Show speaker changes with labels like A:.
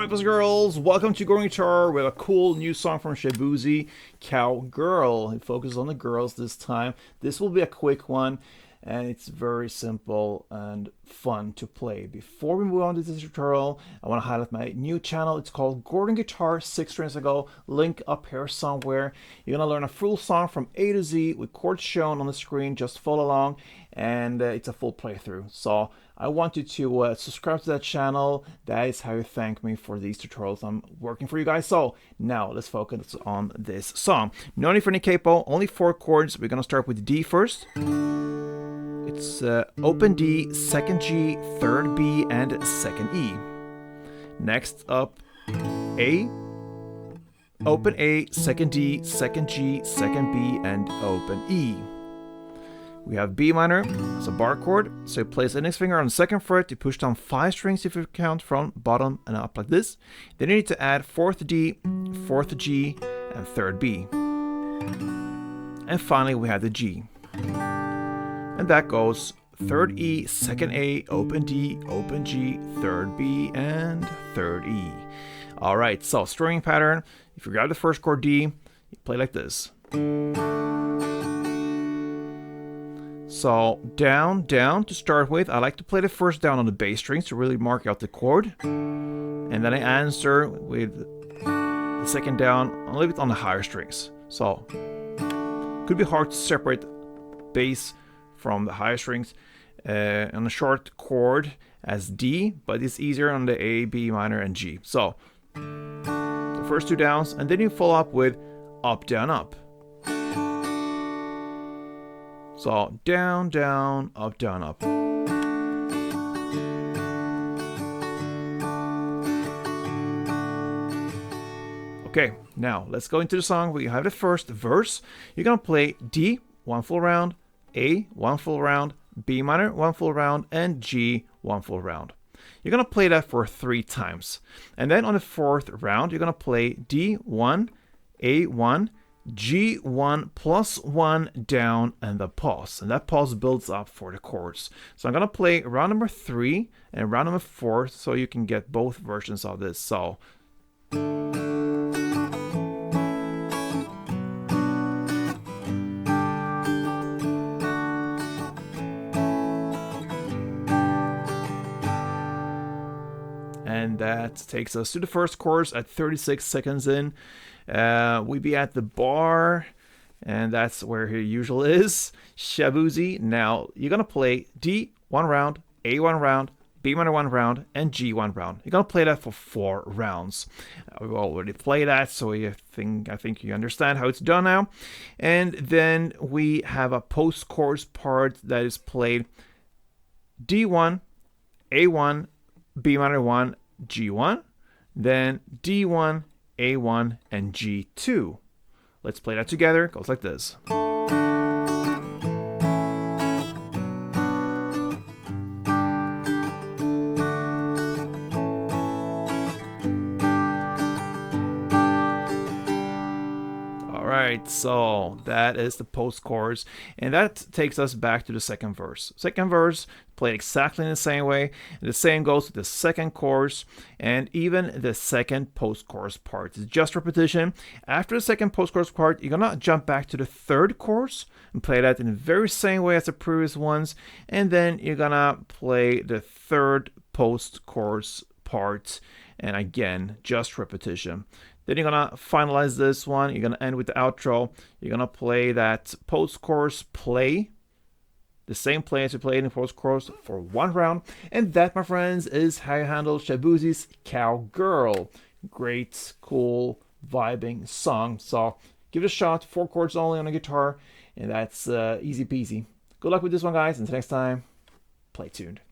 A: Alright, boys and girls, welcome to Growing Guitar with a cool new song from Shaboozey, Cowgirl. It focuses on the girls this time. This will be a quick one, and it's very simple and fun to play. Before we move on to this tutorial, I want to highlight my new channel. It's called Growing Guitar 6 strings ago. Link up here somewhere. You're going to learn a full song from A to Z with chords shown on the screen. Just follow along, and it's a full playthrough. So I want you to subscribe to that channel. That is how you thank me for these tutorials I'm working for you guys. So now let's focus on this song. No need for any capo, only 4 chords. We're going to start with D first. It's open D, second G, third B, and second E. Next up, A, open A, second D, second G, second B, and open E. We have B minor, it's a bar chord, so you place the index finger on the second fret, you push down 5 strings if you count from bottom and up like this. Then you need to add 4th D, 4th G, and 3rd B. And finally we have the G. And that goes 3rd E, 2nd A, open D, open G, 3rd B, and 3rd E. Alright, so stringing pattern, if you grab the first chord D, you play like this. So down, down to start with. I like to play the first down on the bass strings to really mark out the chord. And then I answer with the second down a little bit on the higher strings. So could be hard to separate bass from the higher strings on a short chord as D, but it's easier on the A, B minor, and G. So the first 2 downs, and then you follow up with up, down, up. So down, down, up, down, up. Okay, now let's go into the song. We have the first verse. You're gonna play D, 1 full round, A, 1 full round, B minor, 1 full round, and G, 1 full round. You're gonna play that for 3 times. And then on the 4th round, you're gonna play D1, A1, G1 plus 1 down, and the pause. And that pause builds up for the chords. So I'm going to play round number 3 and round number 4 so you can get both versions of this. So and that takes us to the first chorus at 36 seconds in. We be at the bar, and that's where your usual is. Shaboozey. Now you're gonna play D 1 round, A 1 round, B minor 1 round, and G 1 round. You're gonna play that for 4 rounds. We've already played that, so I think you understand how it's done now. And then we have a post-chorus part that is played D1, A1, B minor 1, G1, then D1, A1, and G2. Let's play that together. It goes like this. Alright, so that is the post chorus, and that takes us back to the second verse. Second verse played exactly in the same way, and the same goes with the second chorus and even the second post chorus part. It's just repetition. After the second post chorus part, you're gonna jump back to the third chorus and play that in the very same way as the previous ones, and then you're gonna play the third post chorus part, and again, just repetition. Then you're gonna finalize this one. You're gonna end with the outro. You're gonna play that post-chorus play, the same play as you played in the post-chorus for 1 round. And that, my friends, is how you handle Shaboozey's Cowgirl. Great, cool, vibing song. So give it a shot. 4 chords only on a guitar, and that's easy peasy. Good luck with this one, guys. Until next time, play tuned.